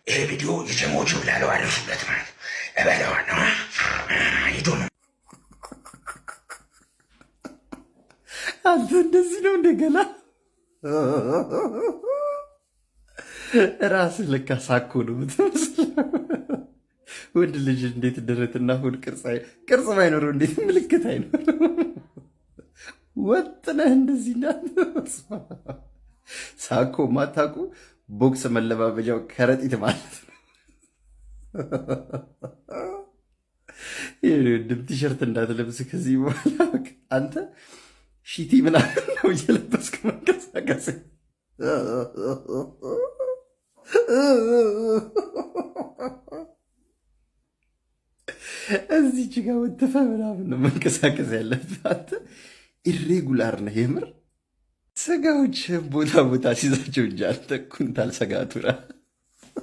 ይሄ ቪዲዮ የጀሞቹ ብላለው አለፉለት ማለት እበለዋል ነው ሂዱ ነው። አንተ እንደዚህ ነው እንደገና ራስህ ለካ ሳኮ ነው የምትመስለው። ወንድ ልጅ እንዴት ደረትና ሆድ ቅርጽ ባይኖረው እንዴት ምልክት አይኖረው? ወጥነህ እንደዚህ ሳኮ ማታቁ ቦክስ መለባበጃው ከረጢት ማለት ነው። ድም ቲሸርት እንዳትለብስ ከዚህ በኋላ አንተ ሺቲ ምናምን ነው እየለበስክ መንቀሳቀስ። እዚች ጋ ወጥፈ ምናምን ነው መንቀሳቀስ ያለብህ። አንተ ኢሬጉላር ነህ የምር። ስጋዎች ቦታ ቦታ ሲይዛቸው እንጂ አንተ ኩንታል ሰጋቱራ